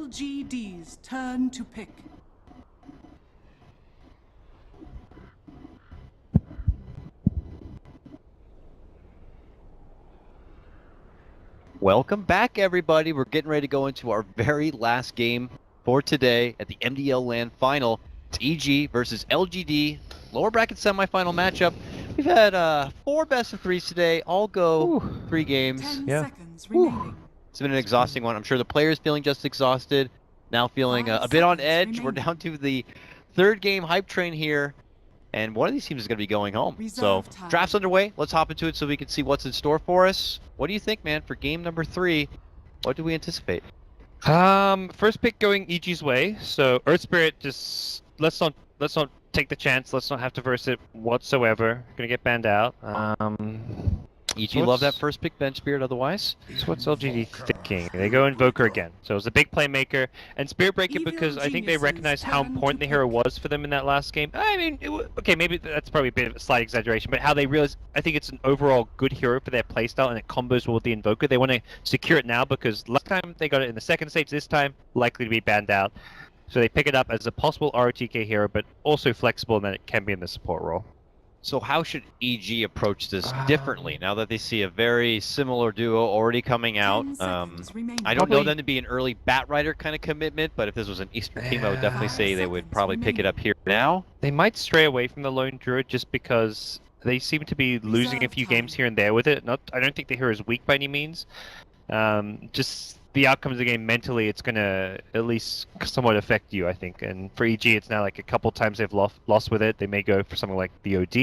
LGD's turn to pick. Welcome back, everybody. We're getting ready to go into our very last game for today at the MDL LAN final. It's EG versus LGD, lower bracket semifinal matchup. We've had 4 best-of-3s today, all go 3 games. 10 seconds remaining. It's been an exhausting one. I'm sure the players feeling just exhausted, now feeling a bit on edge. We're down to the 3rd game hype train here, and one of these teams is going to be going home. So draft's underway. Let's hop into it so we can see what's in store for us. What do you think, man, for game number 3? What do we anticipate? First pick going EG's way. So Earth Spirit, just let's not take the chance. Let's not have to verse it whatsoever. Gonna get banned out. EG love that first pick bench Spirit otherwise. So what's LGD thinking? They go Invoker again. So it's a big playmaker. And Spirit Breaker because I think they recognize how important the hero was for them in that last game. I mean, okay, maybe that's probably a bit of a slight exaggeration, but how they realize, I think it's an overall good hero for their playstyle and it combos well with the Invoker. They want to secure it now because last time they got it in the 2nd stage, this time likely to be banned out. So they pick it up as a possible ROTK hero, but also flexible in that it can be in the support role. So how should EG approach this differently now that they see a very similar duo already coming out? I don't know them to be an early Batrider kind of commitment, but if this was an Eastern team, I would definitely say they would probably pick it up here now. They might stray away from the Lone Druid just because they seem to be losing a few games here and there with it. I don't think the hero is weak by any means. Just the outcomes of the game mentally, it's going to at least somewhat affect you, I think. And for EG, it's now like a couple times they've lost with it. They may go for something like the OD,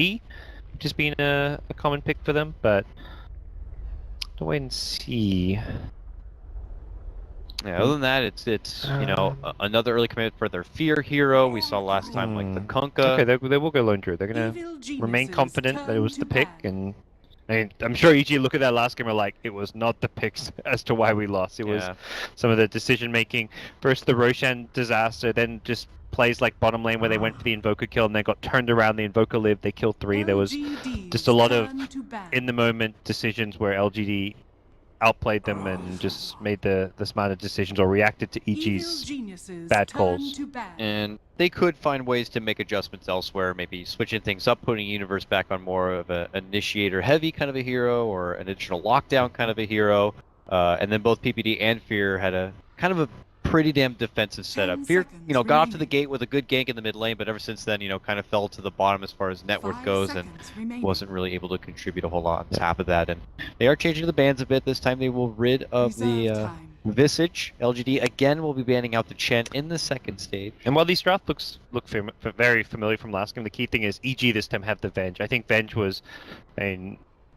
which has been a common pick for them, but we'll wait and see. Yeah, other than that, it's you know, another early commitment for their Fear hero. We saw last time like the Kunkka. Okay, they will go Lone Druid. They're going to remain confident that it was the pick, and I'm sure EG look at that last game and like, it was not the picks as to why we lost. It was some of the decision making. First the Roshan disaster, then just plays like bottom lane where they went for the Invoker kill and they got turned around, the Invoker lived, they killed 3. There was just a lot of in the moment decisions where LGD outplayed them and just made the smarter decisions or reacted to EG's bad calls. And they could find ways to make adjustments elsewhere, maybe switching things up, putting Universe back on more of an initiator heavy kind of a hero or an additional lockdown kind of a hero. And then both PPD and Fear had a kind of a pretty damn defensive setup. Fear, you know, got off to the gate with a good gank in the mid lane, but ever since then, you know, kind of fell to the bottom as far as net worth goes and wasn't really able to contribute a whole lot on top of that. And they are changing the bans a bit. This time they will rid of the Visage. LGD again will be banning out the Chen in the 2nd stage. And while these drafts look very familiar from last game, the key thing is EG this time have the Venge. I think Venge was,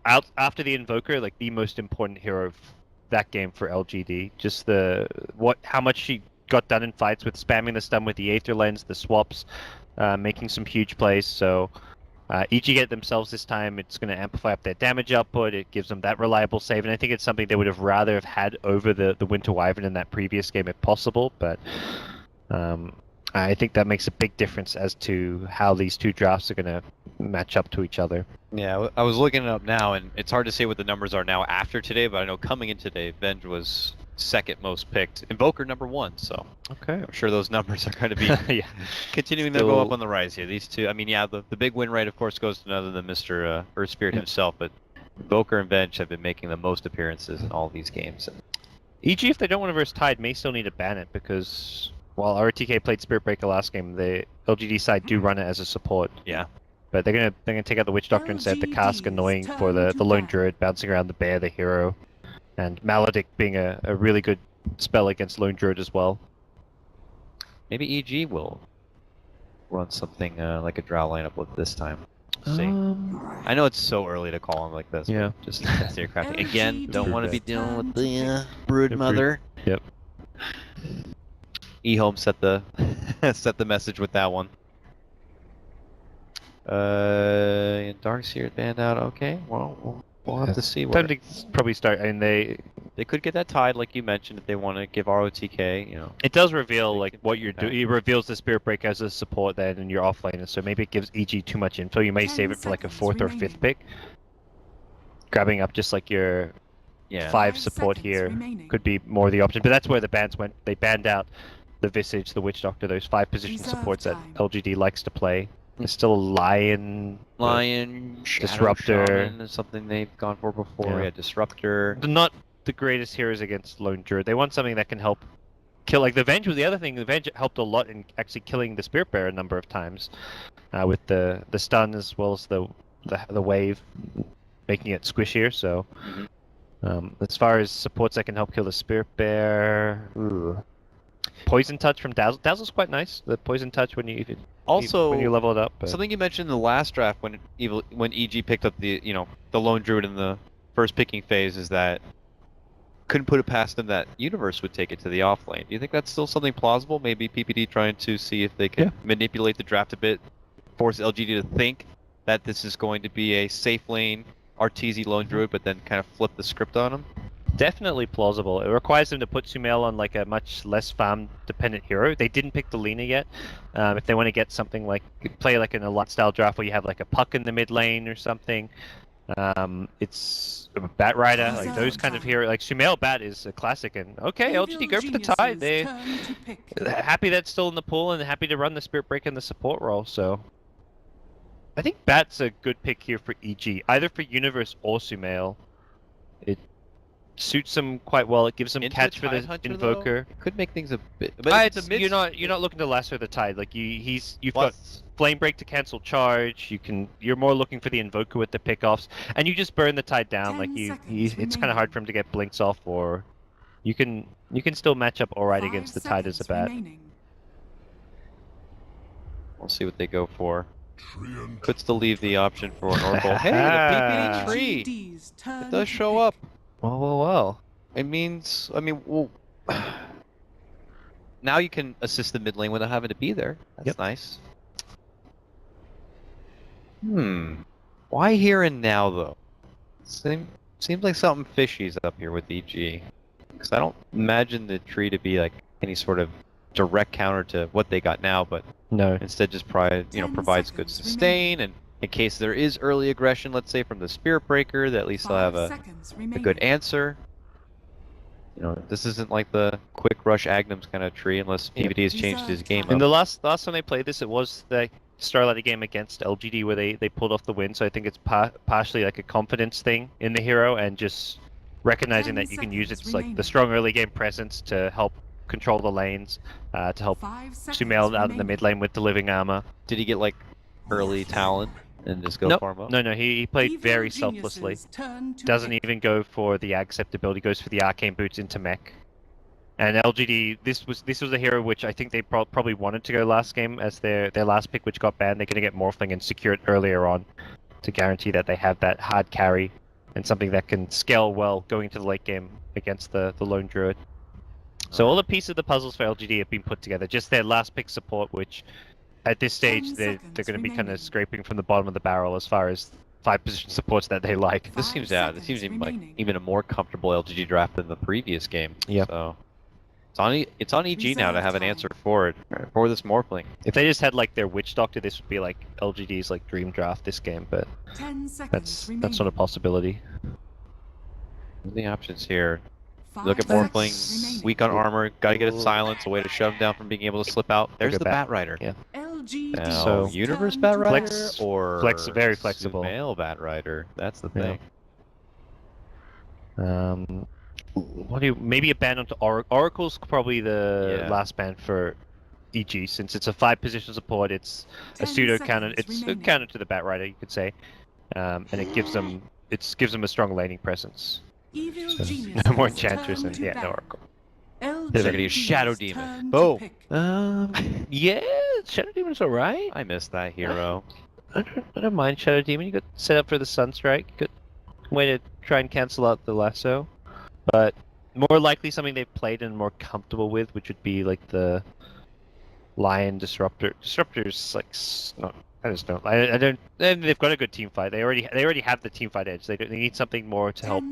out after the Invoker, like the most important hero of that game for LGD. Just how much she got done in fights with spamming the stun with the Aether Lens, the swaps, making some huge plays. So EG get themselves this time, it's going to amplify up their damage output, it gives them that reliable save, and I think it's something they would have rather have had over the Winter Wyvern in that previous game if possible, but I think that makes a big difference as to how these 2 drafts are going to match up to each other. Yeah, I was looking it up now, and it's hard to say what the numbers are now after today, but I know coming in today, Venge was 2nd most picked, Invoker number 1, so okay, I'm sure those numbers are going to be continuing to go up on the rise here. These 2, I mean, yeah, the big win rate, of course, goes to none other than Mr. Earth Spirit himself, but Invoker and Venge have been making the most appearances in all these games. EG, if they don't want to verse Tide, may still need to ban it, because while RTK played Spirit Breaker last game, the LGD side do run it as a support. Yeah. But they're gonna take out the Witch Doctor instead, the Cask annoying for the Lone Druid, bouncing around the Bear, the hero, and Maledict being a really good spell against Lone Druid as well. Maybe EG will run something like a Drow lineup with this time. See. I know it's so early to call him like this. Yeah. Just consider crafting. Again, don't want to be dealing with the Brood Mother. Yep. E-Home set the set the message with that one. Darkseer banned out. Okay, well, we'll have to see. Time to probably start. I mean, they could get that tied, like you mentioned, if they want to give ROTK. You know, it does reveal like what you're doing. It reveals the Spirit Breaker as a support then, and your offlaner. So maybe it gives EG too much info. You may save it for like a 4th or 5th pick, grabbing up just like your Yeah. 5 5 support seconds here remaining. could be more the option. But that's where the bans went. They banned out the Visage, the Witch Doctor, those 5 position Reserve supports time. that LGD likes to play. There's still Lion, Shadow Disruptor. Shaman is something they've gone for before. Yeah. Yeah, Disruptor. They're not the greatest heroes against Lone Druid. They want something that can help kill. Like the Venge was the other thing. The Venge helped a lot in actually killing the Spirit Bearer a number of times, with the stun as well as the wave, making it squishier. So, as far as supports that can help kill the Spirit Bear, Poison Touch from Dazzle. Dazzle's quite nice. The Poison Touch when you level it up. But... something you mentioned in the last draft when EG picked up the the Lone Druid in the first picking phase is that couldn't put it past them that Universe would take it to the off lane. Do you think that's still something plausible? Maybe PPD trying to see if they can manipulate the draft a bit, force LGD to think that this is going to be a safe lane RTZ Lone Druid, but then kind of flip the script on them? Definitely plausible. It requires them to put Sumail on like a much less farm dependent hero. They didn't pick the Lina yet. If they want to get something like play like in a lot style draft where you have like a Puck in the mid lane or something, it's a Bat Rider, like those kind of hero. Like Sumail Bat is a classic, and okay, LGD go for the Tide. They're happy that's still in the pool and happy to run the Spirit Break in the support role. So I think Bat's a good pick here for EG, either for Universe or Sumail. It suits them quite well. It gives them catch for the Hunter, Invoker. Though, could make things a bit. But You're not looking to lasso the Tide. Like you've got Flame Break to cancel charge. You're more looking for the Invoker with the pickoffs, and you just burn the Tide down. Like it's kind of hard for him to get blinks off, or you can still match up alright against the Tide as a bat. We'll see what they go for. Could still leave the option for an Oracle. Hey, the PPD tree! It does show up. Well. It means, well, now you can assist the mid lane without having to be there. That's nice. Why here and now, though? Seems like something fishy's up here with EG. Because I don't imagine the tree to be like any sort of direct counter to what they got now, but no, instead just provides good sustain, and in case there is early aggression, let's say from the Spirit Breaker, that at least they'll have a good answer. This isn't like the quick rush Agnum's kind of tree, unless PvD has changed his game up. In the last time they played this, it was the Starlight game against LGD where they pulled off the win, so I think it's partially like a confidence thing in the hero, and just recognizing that you can use its like the strong early game presence to help control the lanes, to help Sumail out in the mid lane with the living armor. Did he get like early talent and just go farm up? No, he played very selflessly. Doesn't even go for the Accept ability, goes for the Arcane Boots into mech. And LGD, this was a hero which I think they probably wanted to go last game as their last pick, which got banned. They're going to get Morphling and secure it earlier on to guarantee that they have that hard carry and something that can scale well going into the late game against the Lone Druid. So all the pieces of the puzzles for LGD have been put together. Just their last pick support, which at this stage they're going to be kind of scraping from the bottom of the barrel as far as 5 position supports that they like. This seems even a more comfortable LGD draft than the previous game. Yeah. So it's on EG now to have an answer for this Morphling. If they just had like their Witch Doctor, this would be like LGD's like dream draft this game, but that's not a possibility. What are the options here? Look at Morphling, weak on armor, gotta get a silence, a way to shove him down from being able to slip out. There's the Bat Rider. Yeah. Now, So Universe Bat Rider or very flexible. Sumail Bat Rider. That's the thing. Maybe a ban onto Oracle. Oracle's probably the last ban for EG, since it's a 5 position support. It's a pseudo counter. It's a counter to the Bat Rider, you could say, and it gives them a strong laning presence. No more Enchantress and no Oracle. They're gonna use Shadow Demon. Boom. Yeah, Shadow Demon's alright. I missed that hero. I don't mind Shadow Demon. You got set up for the Sunstrike. Good way to try and cancel out the lasso. But more likely something they've played and more comfortable with, which would be like the Lion Disruptor. Disruptor's like I just don't. I don't. They've got a good team fight. They already have the team fight edge. They need something more to help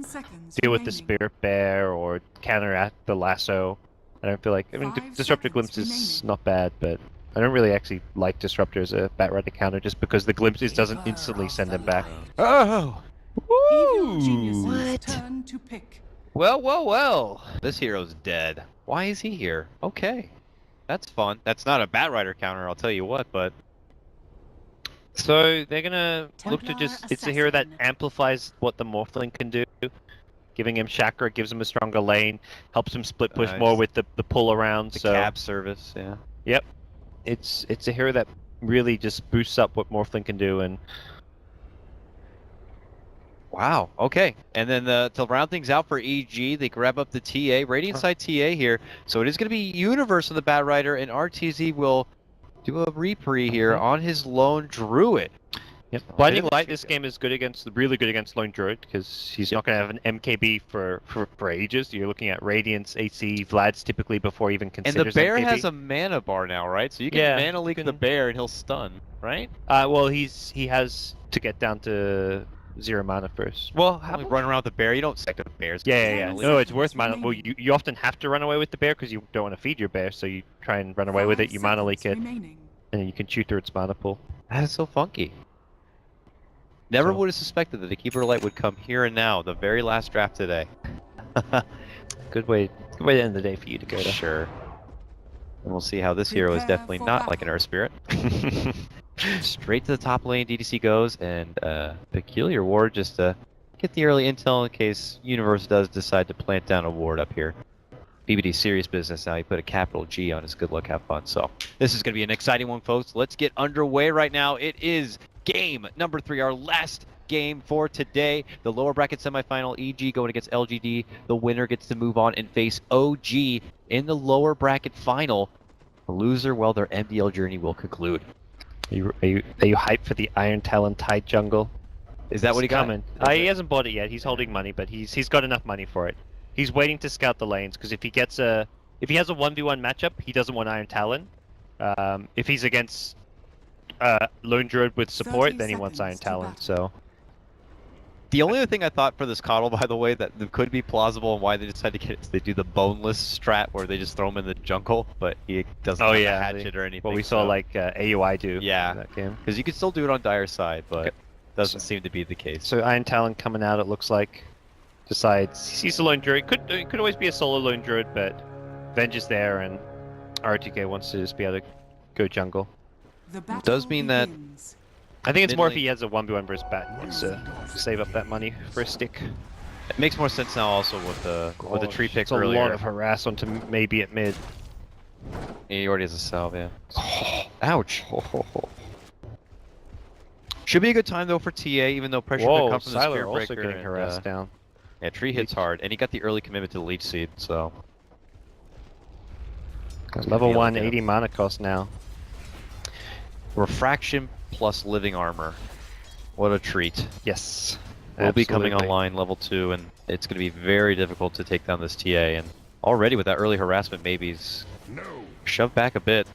deal with the Spirit Bear or counteract the lasso. I don't feel like. I mean, Disruptor Glimpse is not bad, but I don't really actually like Disruptor as a Bat Rider counter just because the glimpses doesn't instantly send them back. Oh! Woo! What? Well, well, well. This hero's dead. Why is he here? Okay. That's fun. That's not a Batrider counter, I'll tell you what, but... So they're gonna look to Templar just... It's a hero that assassin. amplifies what the Morphling can do. Giving him Chakra, gives him a stronger lane, helps him split push Nice. more with the pull around. The So cab service, yeah. Yep. It's a hero that really just boosts up what Morphling can do, and Wow, okay. And then to round things out for EG, they grab up the TA, Radiant side TA here. So it is going to be Universe on the Batrider, and RTZ will do a repre here on his lone Druid. yep. So Blinding bit of a Light this game is good against, really good against Lone Druid, because he's not going to have an MKB for ages. You're looking at Radiance, AC, Vlad's typically before he even And considers the bear MKB. has a mana bar now, right? So you can Yeah, mana you leak can- the bear and he'll stun, right? Well, he has to get down to 0 mana first. Well, how Run around with the bear, you don't sack the bears. Yeah. Mana No, it's leak. worth mana. Well, you often have to run away with the bear because you don't want to feed your bear, so you try and run away with it. You mana leak it, Remaining. and then you can chew through its mana pool. That is so funky. Never So- would have suspected that the Keeper Light would come here and now, the very last draft today. Good way to end the day for you to go to. Sure. And we'll see how this hero is Prepare definitely for not battle. like an Earth Spirit. Straight to the top lane, DDC goes, and Peculiar Ward just to get the early intel in case Universe does decide to plant down a ward up here. BBD serious business now. He put a capital G on his good luck, have fun. So this is going to be an exciting one, folks. Let's get underway right now. It is game number 3, our last game for today. The lower bracket semifinal, EG going against LGD. The winner gets to move on and face OG in the lower bracket final. The loser, well, their MDL journey will conclude. Are you hyped for the Iron Talon Tide jungle? Is that what he got? coming? He hasn't bought it yet. He's holding money, but he's got enough money for it. He's waiting to scout the lanes because if he has a 1v1 matchup, he doesn't want Iron Talon. If he's against Lone Druid with support, 30 then he wants Iron seconds to Talon. battle. So The only other thing I thought for this coddle, by the way, that could be plausible and why they decided to get it is they do the boneless strat where they just throw him in the jungle, but he doesn't have a hatchet or anything. what we saw so- like AUI do Yeah. in that game. Because you can still do it on Dire side, but Okay. doesn't seem to be the case. So Iron Talon coming out, it looks like. Decides he sees a Lone Druid. It could always be a solo Lone Druid, but Venge is there and RTK wants to just be able to go jungle. The battle Does mean that- begins. I think it's more if Mid he has a 1v1 versus bat. He wants to save up that money for a stick. It makes more sense now also with the tree pick It's a earlier. lot of harass onto maybe at mid. He already has a salve, yeah. Ouch. Should be a good time though for TA, even though pressure could Whoa, come from the Siler Spirit also Breaker. getting and, harassed down. Yeah, tree hits hard, and he got the early commitment to the leech seed, so. Level be able 1, to get 80 mana cost now. Refraction plus living armor. What a treat. Yes. Will be coming absolutely. online level 2, and it's going to be very difficult to take down this TA. And already with that early harassment, maybe he's shoved back a bit.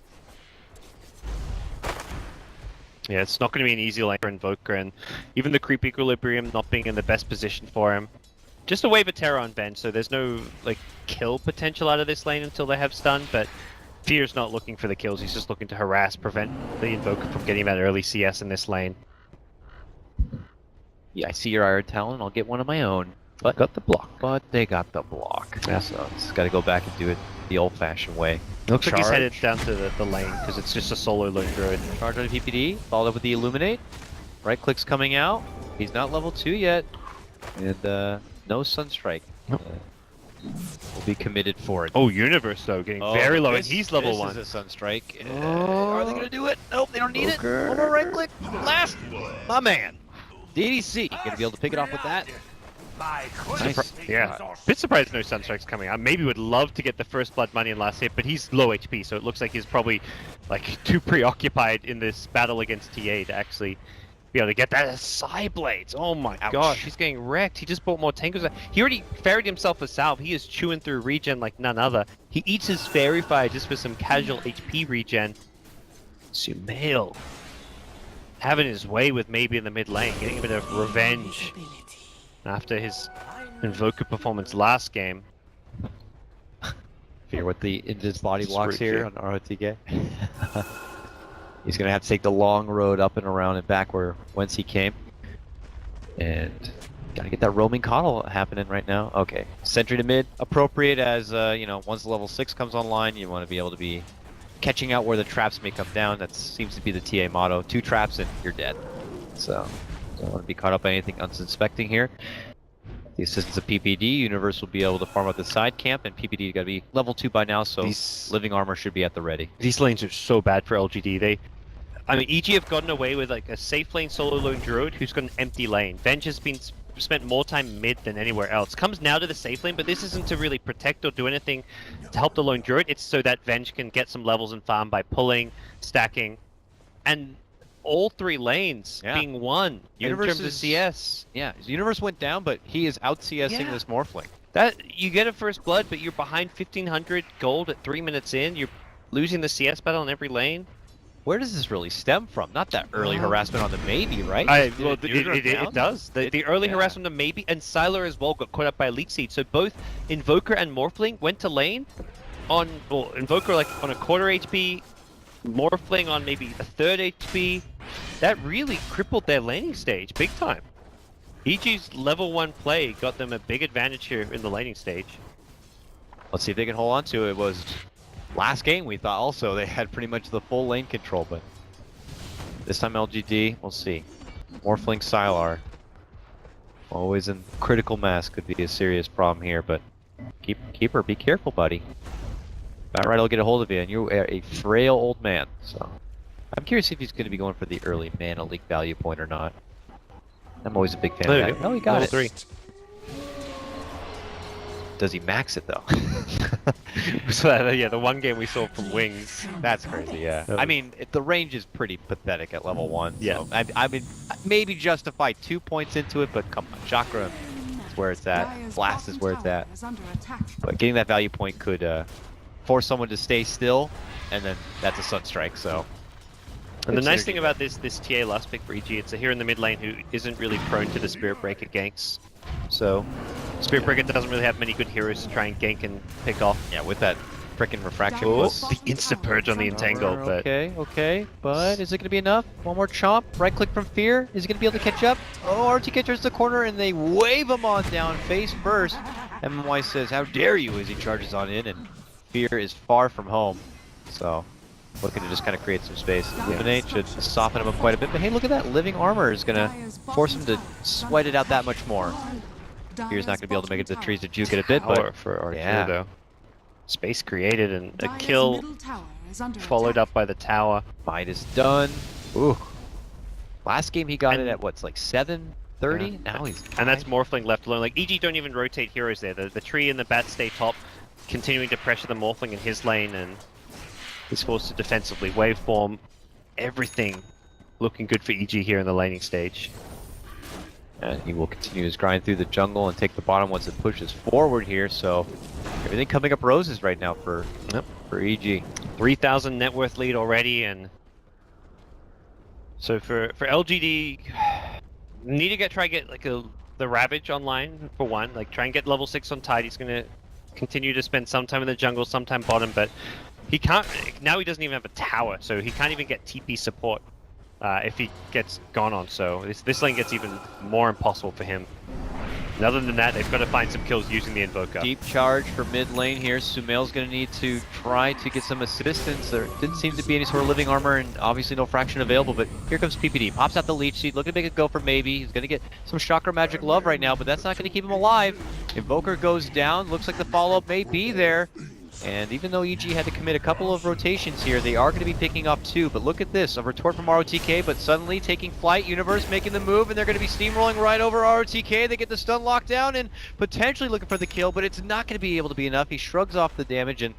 Yeah, it's not going to be an easy lane for Invoker, and even the creep equilibrium not being in the best position for him. Just a wave of terror on bench, so there's no like kill potential out of this lane until they have stun, but Fear's not looking for the kills, he's just looking to harass, prevent the Invoker from getting that early CS in this lane. Yeah, I see your Iron Talon, I'll get one of my own. But got the block. But they got the block. Yeah. So it's got to go back and do it the old-fashioned way. Looks like he's Charge. headed down to the lane, because it's just a solo Lone Druid. Charge on the PPD, followed up with the Illuminate. Right click's coming out. He's not level 2 yet. And no Sunstrike. Nope. Will be committed for it. Oh, Universe though, getting very low, and this- he's level 1. This is a Sunstrike. Are they going to do it? Nope, they don't need it. Okay. One more right click. Last. My man. DDC. Going to be able to pick it off with that. Nice. Yeah, bit surprised no Sunstrike's coming out. Maybe would love to get the first blood money in last hit, but he's low HP, so it looks like he's probably like too preoccupied in this battle against TA to actually be able to get that side blades. Oh my gosh, he's getting wrecked. He just bought more tankers. He already ferried himself a salve. He is chewing through regen like none other. He eats his fairy fire just for some casual HP regen. Sumail having his way with maybe in the mid lane, getting a bit of revenge after his Invoker performance last game. Fear what the in his body Screw blocks here Fear. on ROTK. He's gonna have to take the long road up and around and back whence he came. And Gotta get that roaming coddle happening right now. Okay, sentry to mid, appropriate as, you know, once level 6 comes online, you want to be able to be catching out where the traps may come down. That seems to be the TA motto. 2 traps and you're dead. So, don't want to be caught up by anything unsuspecting here. The assistance of PPD, Universe will be able to farm out the side camp, and PPD got to be level 2 by now, so living armor should be at the ready. These lanes are so bad for LGD. I mean, EG have gotten away with like a safe lane solo lone druid who's got an empty lane. Venge has been spent more time mid than anywhere else. Comes now to the safe lane, but this isn't to really protect or do anything to help the lone druid. It's so that Venge can get some levels and farm by pulling, stacking, and all 3 lanes being won Universe in terms of CS. Yeah, his Universe went down, but he is out CSing this Morphling. That you get a first blood, but you're behind 1500 gold at 3 minutes in. You're losing the CS battle in every lane. Where does this really stem from? Not that early harassment on the maybe, right? Well, it does. The early harassment on maybe, and Sylar as well got caught up by a leak seed. So both Invoker and Morphling went to lane on, well, Invoker like on a quarter HP, Morphling on maybe a third HP. That really crippled their laning stage big time. EG's level 1 play got them a big advantage here in the laning stage. Let's see if they can hold on to it. It was last game we thought also they had pretty much the full lane control, but this time LGD, we'll see. Morphling Sylar. Always in critical mass could be a serious problem here, but keeper, be careful, buddy. Batright will get a hold of you, and you are a frail old man, so I'm curious if he's going to be going for the early mana leak value point or not. I'm always a big fan of that. Oh, he got it. 3. Does he max it though? So yeah, the one game we saw from Wings. That's crazy, yeah. I mean, the range is pretty pathetic at level 1. Yeah. So I mean, maybe justify 2 points into it, but come on, Chakra is where it's at. Blast is where it's at. But getting that value point could force someone to stay still, and then that's a Sunstrike, so. And the nice thing about this TA last pick for EG, it's a hero in the mid lane who isn't really prone to the Spirit Breaker ganks. So, Spirit Breaker doesn't really have many good heroes to try and gank and pick off. Yeah, with that frickin' refraction. Oh, the insta-purge on the Entangle, but... Okay, but is it going to be enough? One more chomp, right-click from Fear. Is he going to be able to catch up? Oh, RTK turns the corner, and they wave him on down face first. MMY says, how dare you, as he charges on in, and Fear is far from home. So, looking to just kind of create some space. Illuminate should soften him up quite a bit, but hey, look at that. Living Armor is going to force him to sweat it out that much more. Fear's not going to be able to make it to the trees to juke it a bit, but for Arthur, though. Space created and a kill followed up by the tower. Fight is done. Ooh. Last game he got it at what's like 730? Yeah. Now he's... And that's Morphling left alone. Like, EG don't even rotate heroes there. The tree and the bat stay top, continuing to pressure the Morphling in his lane, and he's forced to defensively waveform. Everything looking good for EG here in the laning stage. And he will continue his grind through the jungle and take the bottom once it pushes forward here, so everything coming up roses right now for EG. 3,000 net worth lead already, and so for LGD, need to try to get like the Ravage online for one, like try and get level 6 on Tide. He's gonna continue to spend some time in the jungle, sometime bottom, but he can't, now he doesn't even have a tower, so he can't even get TP support. If he gets gone on, so this lane gets even more impossible for him. And other than that, they've got to find some kills using the Invoker. Deep charge for mid lane here. Sumail's going to need to try to get some assistance. There didn't seem to be any sort of living armor, and obviously no fraction available, but here comes PPD. Pops out the leech seed, looking to make it go for maybe. He's going to get some Chakra Magic Love right now, but that's not going to keep him alive. Invoker goes down. Looks like the follow-up may be there. And even though EG had to commit a couple of rotations here, they are going to be picking up 2. But look at this, a retort from ROTK, but suddenly taking flight, Universe making the move, and they're going to be steamrolling right over ROTK. They get the stun locked down and potentially looking for the kill, but it's not going to be able to be enough. He shrugs off the damage and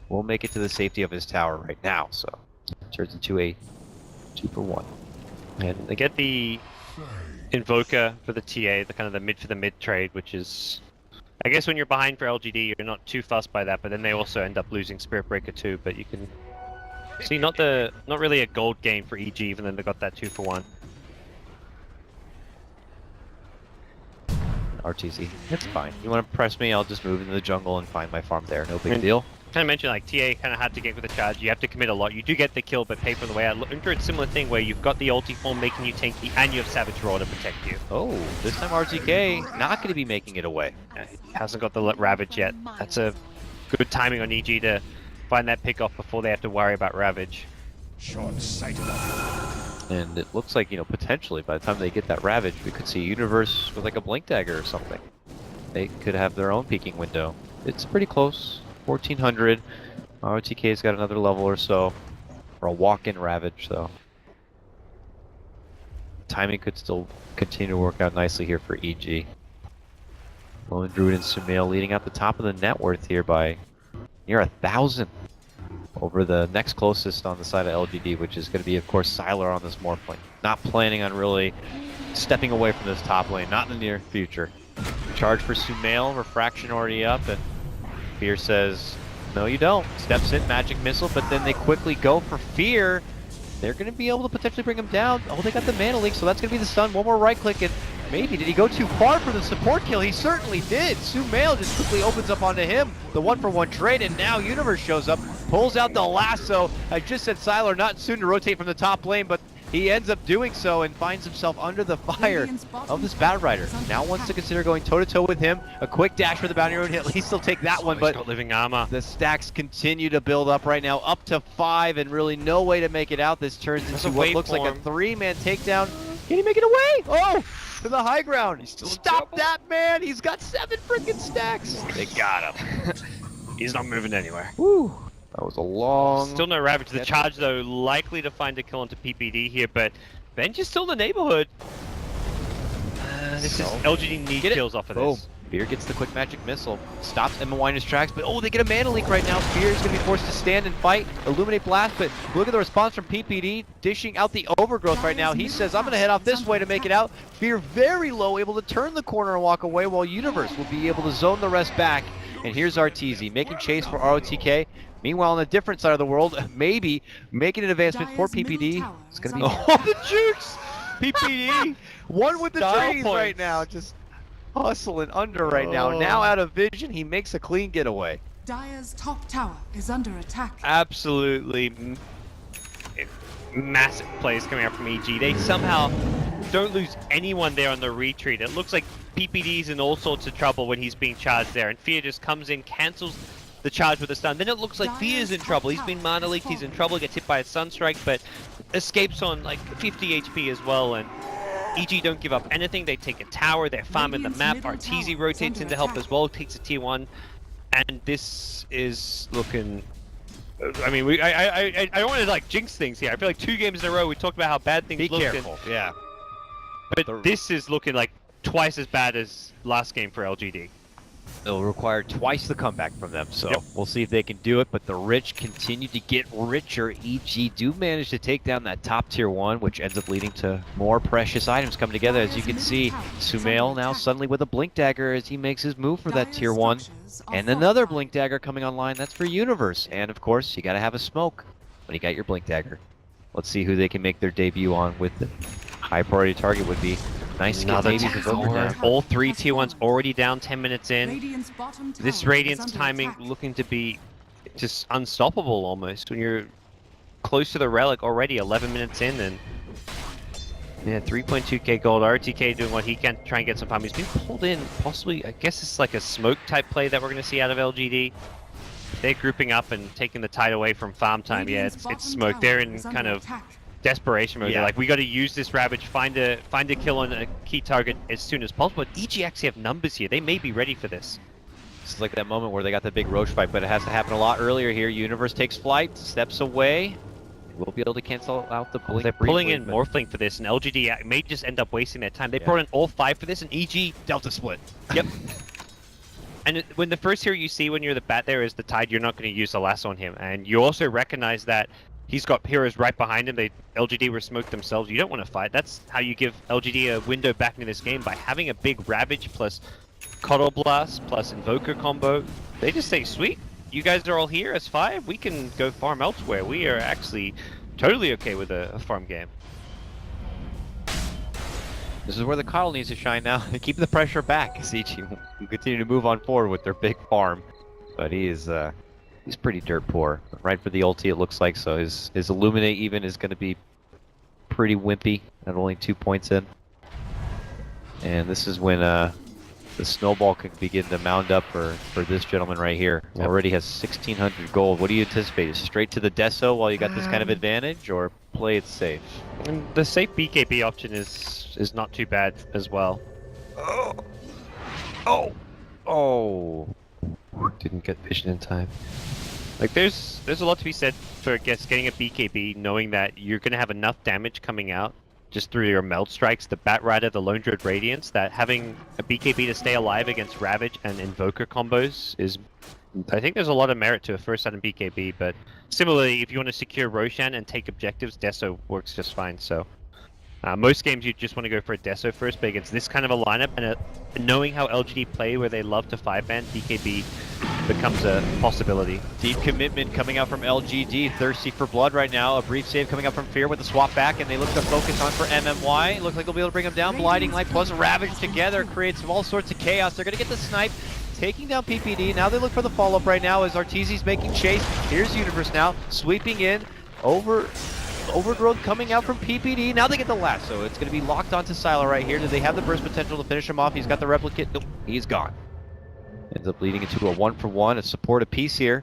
will make it to the safety of his tower right now. So, turns into a 2-for-1. And they get the Invoker for the TA, the kind of the mid for the mid trade, which is... I guess when you're behind for LGD, you're not too fussed by that, but then they also end up losing Spirit Breaker too, but you can see not really a gold game for EG, even though they got that 2-for-1. RTZ. It's fine. You want to press me, I'll just move into the jungle and find my farm there. No big And- deal. Kind of mentioned like TA kind of had to get with the charge. You have to commit a lot. You do get the kill, but pay for the way out. Undra, it's similar thing where you've got the ulti form making you tanky, and you have Savage Roar to protect you. Oh, this time RTK not going to be making it away. He hasn't got the Ravage yet. That's a good timing on EG to find that pick off before they have to worry about Ravage. Short-sighted. And it looks like, you know, potentially by the time they get that Ravage, we could see Universe with like a Blink Dagger or something. They could have their own peeking window. It's pretty close. 1400. RTK's got another level or so. Or a walk-in Ravage, so. Timing could still continue to work out nicely here for EG. Lone Druid and Sumail leading out the top of the net worth here by near 1,000 over the next closest on the side of LGD, which is going to be, of course, Sylar on this Morph lane. Not planning on really stepping away from this top lane, not in the near future. Charge for Sumail, Refraction already up, and Fear says, no you don't. Steps in, Magic Missile, but then they quickly go for Fear. They're going to be able to potentially bring him down. Oh, they got the Mana Leak, so that's going to be the stun. One more right click, and maybe, did he go too far for the support kill? He certainly did. Sumail just quickly opens up onto him. The one-for-one trade, and now Universe shows up, pulls out the lasso. I just said Sylar not soon to rotate from the top lane, but he ends up doing so and finds himself under the fire of this Batrider. Now wants to consider going toe-to-toe with him. A quick dash for the bounty rune, at least he'll take that one, He's but got living armor. the stacks continue to build up right now, up to 5, and really no way to make it out. This turns That's into a what looks like a waveform. 3-man takedown. Can he make it away? Oh, to the high ground. Stop that, man. He's got 7 freaking stacks. They got him. He's not moving anywhere. Woo. That was a long... Still no Ravage. The Yep. charge, though, likely to find a kill onto PPD here, but Benj is still in the neighborhood. This is LGD need Get it. kills off of Boom. this. Fear gets the quick magic missile, stops Emma in his tracks, but oh, they get a mana leak right now. Fear is going to be forced to stand and fight, illuminate blast, but look at the response from PPD, dishing out the overgrowth right now. He says, I'm going to head off this way to make it out. Fear very low, able to turn the corner and walk away, while Universe will be able to zone the rest back. And here's RTZ making chase for ROTK. Meanwhile, on a different side of the world, maybe making an advancement for Dire's middle PPD. tower It's going is to be under oh, the jukes! PPD, one with the Style trees right points. now, just hustling under right now. Now out of vision, he makes a clean getaway. Dire's top tower is under attack. Absolutely massive plays coming out from EG. They somehow don't lose anyone there on the retreat. It looks like PPD's in all sorts of trouble when he's being charged there, and Fear just comes in, cancels the charge with a stun. Then it looks like Fear's in trouble. He's been mana leaked, he's in trouble, gets hit by a Sunstrike, but escapes on like 50 HP as well, and EG don't give up anything. They take a tower, they're farming the map. RTZ rotates in to help as well, takes a tier 1, and this is looking... I mean, I don't want to like jinx things here. I feel like 2 games in a row we talked about how bad things Be looked. careful, yeah. But this is looking like twice as bad as last game for LGD. It'll require twice the comeback from them, so Yep. we'll see if they can do it, but the rich continue to get richer. EG do manage to take down that top tier 1, which ends up leading to more precious items coming together. As you can see, Sumail now suddenly with a Blink Dagger as he makes his move for that tier 1. And another Blink Dagger coming online, that's for Universe. And of course, you gotta have a smoke when you got your Blink Dagger. Let's see who they can make their debut on with it. High priority target would be nice to get Another maybe tier the Joker 4. down. All 3 tier 1s already down 10 minutes in. Radiant's bottom tower This is Radiance under timing attack. looking to be just unstoppable almost when you're close to the relic already 11 minutes in, and yeah, 3.2k gold. RTK doing what he can to try and get some farm. He's been pulled in, possibly, I guess it's like a smoke type play that we're going to see out of LGD. They're grouping up and taking the tide away from farm time. Yeah, Radiant's it's bottom smoke. tower They're in is kind under of attack. desperation mode. Yeah. They're like, we got to use this Ravage, find a kill on a key target as soon as possible. But EG actually have numbers here. They may be ready for this. This is like that moment where they got the big Roach fight, but it has to happen a lot earlier here. Universe takes flight, steps away. We'll be able to cancel out the blink. They're pulling briefly, in but Morphling for this, and LGD may just end up wasting their time. They Yeah. brought in all 5 for this, and EG... Delta split. Yep. And when the first hero you see when you're the bat there is the Tide, you're not going to use the lasso on him. And you also recognize that he's got heroes right behind him. LGD were smoked themselves. You don't want to fight. That's how you give LGD a window back into this game, by having a big Ravage plus Coddle Blast plus Invoker combo. They just say, sweet, you guys are all here as 5. We can go farm elsewhere. We are actually totally okay with a farm game. This is where the Coddle needs to shine now. Keep the pressure back. CG will continue to move on forward with their big farm. But he's pretty dirt poor. Right for the ulti, it looks like. So his Illuminate even is going to be pretty wimpy at only 2 points in. And this is when the snowball can begin to mound up for this gentleman right here. Yep. Already has 1,600 gold. What do you anticipate? Straight to the Deso while you got this kind of advantage, or play it safe? And the safe BKB option is not too bad as well. Oh! Didn't get vision in time. Like there's a lot to be said for getting a BKB, knowing that you're gonna have enough damage coming out just through your meld strikes, the Bat Rider, the Lone Druid Radiance, that having a BKB to stay alive against Ravage and Invoker combos is, I think there's a lot of merit to a first item BKB, but similarly, if you want to secure Roshan and take objectives, Deso works just fine, so. Most games you just want to go for a Deso first, but against this kind of a lineup, and knowing how LGD play where they love to 5-ban, BKB becomes a possibility. Deep commitment coming out from LGD, thirsty for blood right now. A brief save coming up from Fear with the swap back, and they look to focus on for MMY. Looks like they'll be able to bring him down. Blinding Light plus Ravage together creates all sorts of chaos. They're going to get the snipe, taking down PPD. Now they look for the follow-up right now as Arteezy's making chase. Here's Universe now, sweeping in, Overgrowth coming out from PPD. Now they get the last, so it's going to be locked onto Sylar right here. Do they have the burst potential to finish him off? He's got the replicate. Nope, he's gone. Ends up leading into a 1-for-1, a support apiece here.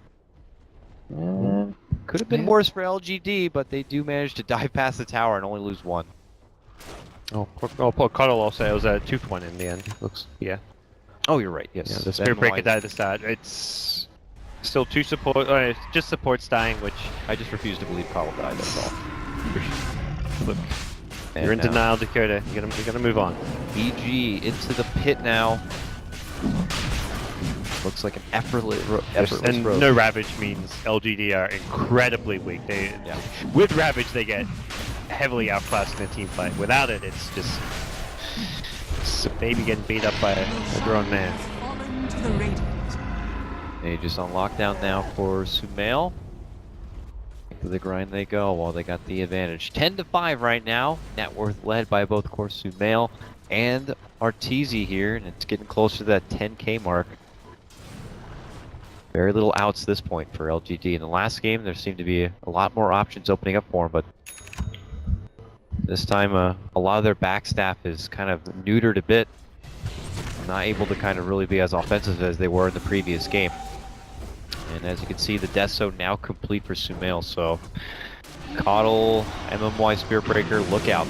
Could have been worse for LGD, but they do manage to dive past the tower and only lose one. Poor Coddle also, it was a 2-for-1 in the end. Looks, yeah. Oh, you're right, yes. Yeah, the Spirit Breaker died at the start. It's still 2 support, it's just supports dying, which I just refuse to believe Coddle died, that's all. Look, And you're in now, denial, Dakota. You gotta move on. EG into the pit now. Looks like an effortless And road. no Ravage means LGD are incredibly weak. With Ravage, they get heavily outclassed in a team fight. Without it, it's just a baby getting beat up by a grown man. Fallen to the Radiant. They just on lockdown now for Sumail. To the grind they go while they got the advantage. 10-5 right now. Net worth led by both, of course, Sumail and Arteezy here, and it's getting closer to that 10K mark. Very little outs this point for LGD. In the last game, there seemed to be a lot more options opening up for them, but this time a lot of their backstaff is kind of neutered a bit. Not able to kind of really be as offensive as they were in the previous game. And as you can see, the Deso now complete for Sumail, so Coddle, MMY Spirit Breaker, look out.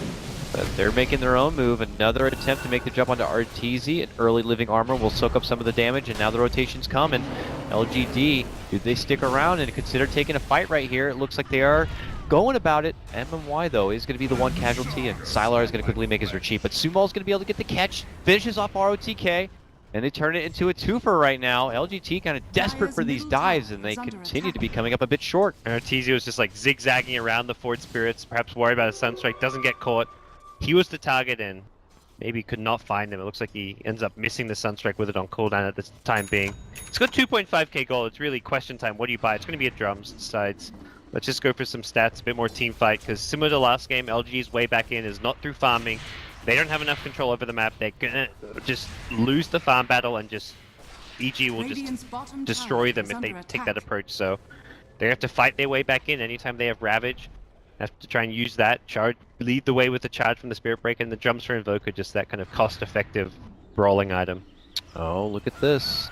But they're making their own move. Another attempt to make the jump onto Arteezy. An early living armor will soak up some of the damage, and now the rotation's coming. LGD, do they stick around and consider taking a fight right here? It looks like they are going about it. MMY, though, is going to be the one casualty, and Sylar is going to quickly make his retreat. But Sumail's going to be able to get the catch, finishes off ROTK, and they turn it into a twofer right now. LGT kind of desperate for these dives, and they continue to be coming up a bit short. And Arteezy was just like zigzagging around the Ford Spirits, perhaps worried about a Sunstrike, doesn't get caught. He was the target and maybe could not find him. It looks like he ends up missing the Sunstrike with it on cooldown at this time being. It's got 2.5k gold. It's really question time. What do you buy? It's going to be a drums decides. Let's just go for some stats, a bit more team fight, because similar to last game, LG's way back in is not through farming. They don't have enough control over the map. They're going to just lose the farm battle and just EG will just destroy them if they take that approach. So they have to fight their way back in anytime they have Ravage. Have to try and use that charge, lead the way with the charge from the Spirit Breaker, and the drums for Invoker, just that kind of cost-effective brawling item. Oh, look at this.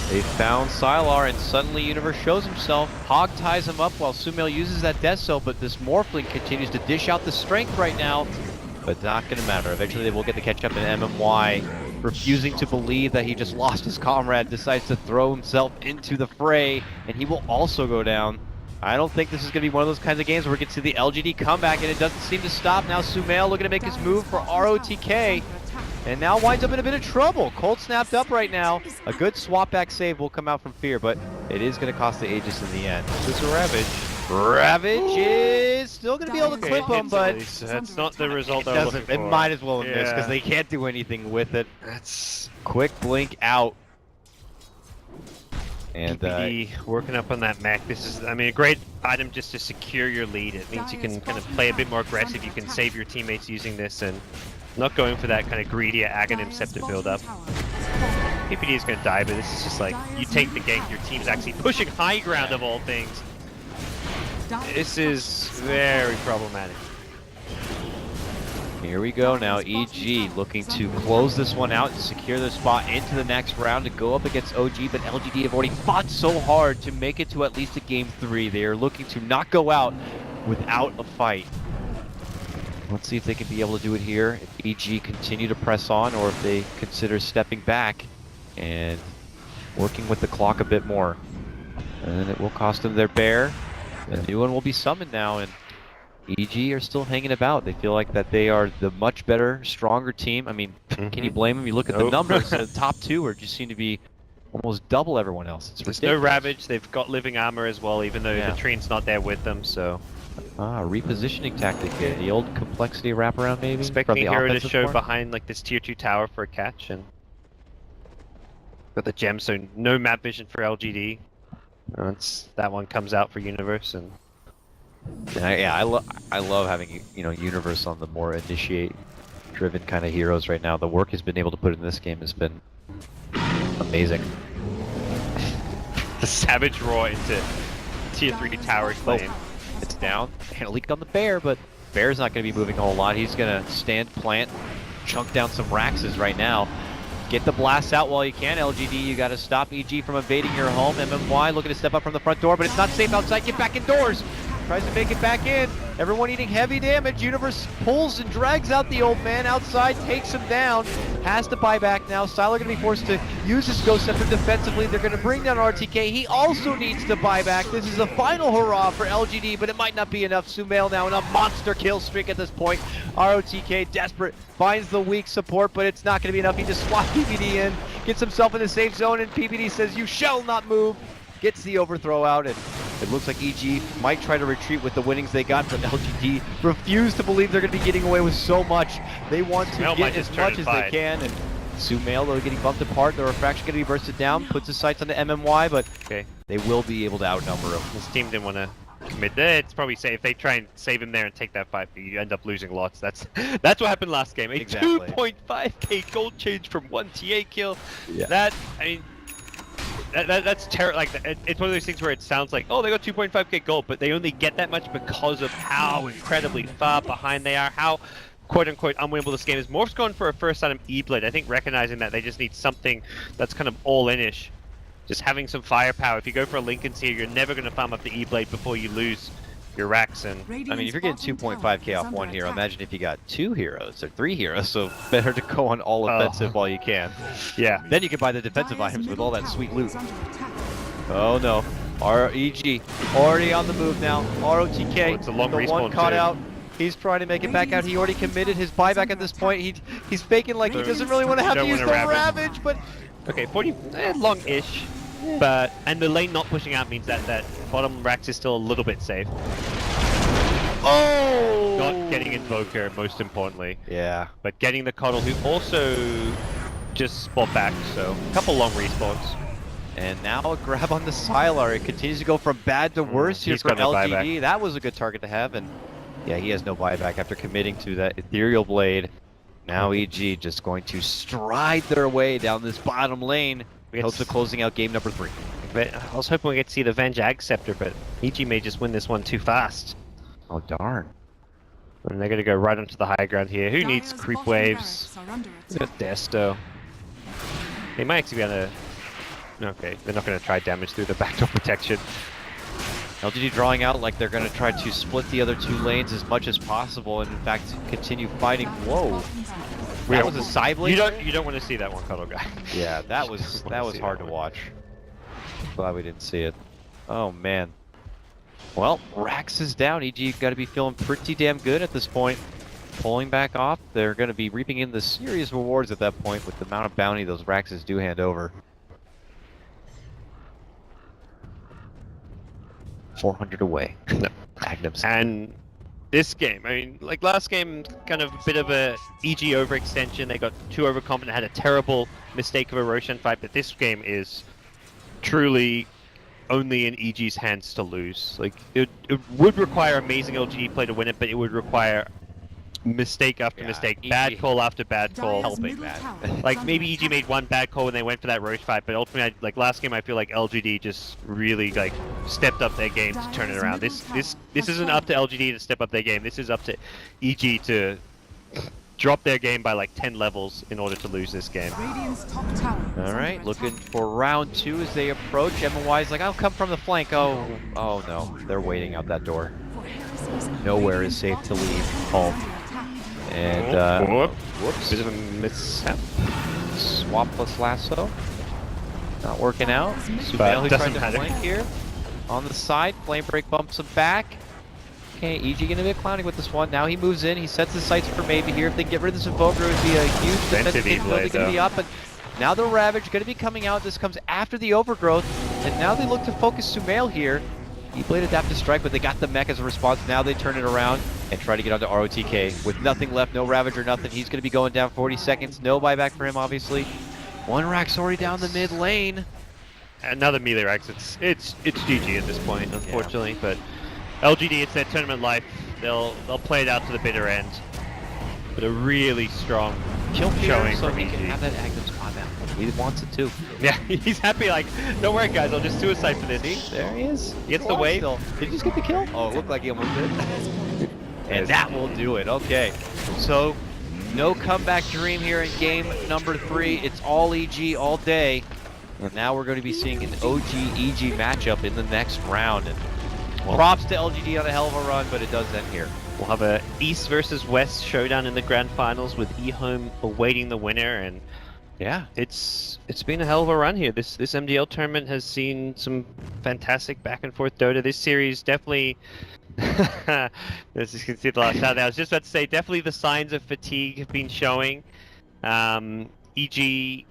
They found Sylar, and suddenly Universe shows himself. Hog ties him up while Sumail uses that Deso, but this Morphling continues to dish out the strength right now. But not going to matter. Eventually they will get the catch-up, and MMY, refusing to believe that he just lost his comrade, decides to throw himself into the fray, and he will also go down. I don't think this is going to be one of those kinds of games where we can see the LGD comeback, and it doesn't seem to stop. Now Sumail looking to make his move for ROTK, and now winds up in a bit of trouble. Cold snapped up right now. A good swap back save will come out from Fear, but it is going to cost the Aegis in the end. This is Ravage. Ravage is still going to be able to clip him, but that's not the result I was looking for. It might as well have missed, because they can't do anything with it. That's Quick blink out. And PPD working up on that mech. This is, I mean, a great item just to secure your lead. It means you can kind of play a bit more aggressive. You can save your teammates using this, and Not going for that kind of greedier Aghanim Dire's Scepter bottom build up. tower has fallen. PPD is going to die, but this is just like, you take the gank, your team's actually pushing high ground of all things. Dire's This is structures very problematic. Here we go now. EG looking to close this one out and secure their spot into the next round to go up against OG, but LGD have already fought so hard to make it to at least a game 3. They are looking to not go out without a fight. Let's see if they can be able to do it here. If EG continue to press on, or if they consider stepping back and working with the clock a bit more. And it will cost them their bear. A new one will be summoned now, and EG are still hanging about. They feel like that they are the much better, stronger team. I mean, can you blame them? You look at the numbers, the top 2 are just seem to be almost double everyone else. It's There's ridiculous. no Ravage, they've got living armor as well, even though the Treant's not there with them, so... Repositioning tactic here. The old complexity wraparound maybe? Expecting from the Hero to offensive show part? behind like this tier 2 tower for a catch, and... Got the gem, so no map vision for LGD. Once that one comes out for Universe, and... Yeah, I love having, you know, Universe on the more initiate-driven kind of heroes right now. The work he's been able to put in this game has been amazing. The Savage Roar into tier 3 tower claim. It's down. And a leak on the Bear, but Bear's not going to be moving a whole lot. He's going to stand, plant, chunk down some Raxes right now. Get the blasts out while you can. LGD, you got to stop EG from invading your home. MMY looking to step up from the front door, but it's not safe outside. Get back indoors. Tries to make it back in. Everyone eating heavy damage. Universe pulls and drags out the old man outside, takes him down. Has to buy back now. Styler going to be forced to use his Ghost Scepter defensively. They're going to bring down RTK. He also needs to buy back. This is a final hurrah for LGD, but it might not be enough. Sumail now in a monster kill streak at this point. ROTK desperate, finds the weak support, but it's not going to be enough. He just swats PPD in, gets himself in the safe zone, and PPD says, "You shall not move." Gets the overthrow out, and it looks like EG might try to retreat with the winnings they got, but LGD refuse to believe they're going to be getting away with so much. They want to get as much as they can, and Sumail, though, getting bumped apart. The refraction going to be bursted down, puts his sights on the MMY, but they will be able to outnumber him. This team didn't want to commit. It's probably safe if they try and save him there and take that fight, but you end up losing lots. That's what happened last game. A Exactly. 2.5k gold change from 1 TA kill. Yeah. That, I mean, that's terrible. Like, it's one of those things where it sounds like, oh, they got 2.5k gold, but they only get that much because of how incredibly far behind they are, how quote-unquote unwinnable this game is. Morph's gone for a first item E-Blade. I think recognizing that they just need something that's kind of all-in-ish. Just having some firepower. If you go for a Lincoln's here, you're never going to farm up the E-Blade before you lose your racks. And I mean, if you're getting 2.5k off one hero, imagine if you got 2 heroes or 3 heroes, so better to go on all offensive while you can. Yeah. Then you can buy the defensive Dire's items with middle all that tower sweet loot. is under attack. Oh no. REG already on the move now. ROTK, Oh, it's a long the respawn one caught too. out. He's trying to make it back out. He already committed his buyback at this point. He's faking like he doesn't really want to have to Don't use the wanna Ravage, but Okay, 40, long-ish. But, and the lane not pushing out means that bottom racks is still a little bit safe. oh! Not getting Invoker, most importantly. Yeah. But getting the Coddle, who also just spawned back, so a couple long respawns. And now a grab on the Sylar. It continues to go from bad to worse here he's for got no LGD. buyback. That was a good target to have, and yeah, he has no buyback after committing to that Ethereal Blade. Now EG just going to stride their way down this bottom lane. Hopes of closing out game number 3. But I was hoping we get to see the Venge Ag Scepter, but EG may just win this one too fast. Oh darn. And they're going to go right onto the high ground here. Who needs Dire's creep bottom waves? barracks are under Look attack. at Desto. They might actually be able to... Okay, they're not going to try damage through the backdoor protection. LGD drawing out like they're going to try to split the other 2 lanes as much as possible, and in fact continue fighting. Dire's Whoa. bottom tower That was a side blade? You don't want to see that one, Cuddle Guy. Yeah, that was hard to watch. Glad we didn't see it. Oh man. Well, Rax is down. EG got to be feeling pretty damn good at this point. Pulling back off, they're going to be reaping in the serious rewards at that point with the amount of bounty those Raxes do hand over. 400 away. No. Magnums. And this game, I mean, like last game, kind of a bit of a EG overextension. They got too overconfident, had a terrible mistake of a Roshan fight, but this game is truly only in EG's hands to lose. Like, it would require amazing LGD play to win it, but it would require mistake after Yeah, mistake, EG bad call after bad call. Dire's helping middle that. tower is Like under maybe EG attack. made one bad call when they went for that Roche fight, but ultimately, like last game, I feel like LGD just really like stepped up their game to turn it around. This isn't up to LGD to step up their game. This is up to EG to drop their game by like 10 levels in order to lose this game. Radiant's top tower is All under right, attack. looking for round 2 as they approach. MY is like, I'll come from the flank. Oh no, they're waiting out that door. For heresies, Nowhere Radiant's is safe to bottom leave tower is home. under attack. And Whoops, bit of a mishap. swap plus lasso. Not working out. But Sumail who tried doesn't to matter. flank here. On the side, flame break bumps him back. Okay, EG gonna be clowning with this one. Now he moves in. He sets his sights for maybe here. If they can get rid of this Invoker, it would be a huge defensive Evil capability gonna be though. up. But now the Ravage gonna be coming out. This comes after the Overgrowth, and now they look to focus Sumail here. E-Blade adaptive strike, but they got the mech as a response. Now they turn it around and try to get onto ROTK with nothing left, no Ravage or nothing. He's gonna be going down 40 seconds. No buyback for him, obviously. One rack's already down the mid lane. Another melee Rex. It's GG at this point, unfortunately. But LGD, it's their tournament life. They'll play it out to the bitter end. But a really strong Kill showing Peter so from he can EG. have that active spot now. He wants it too. Yeah, he's happy. Like, don't worry, guys. I'll just suicide for this. See? There he is. He gets the wave. Still. Did he just get the kill? Oh, it looked like he almost did. And that will do it. Okay. So, no comeback dream here in game number 3. It's all EG all day. And now we're going to be seeing an OG-EG matchup in the next round. And props to LGD on a hell of a run, but it does end here. We'll have a East versus West showdown in the grand finals with eHome awaiting the winner, and Yeah. it's been a hell of a run here. This MDL tournament has seen some fantastic back and forth Dota. This series definitely, as you can see the last shot there, I was just about to say, definitely the signs of fatigue have been showing. EG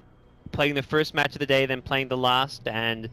playing the first match of the day, then playing the last, and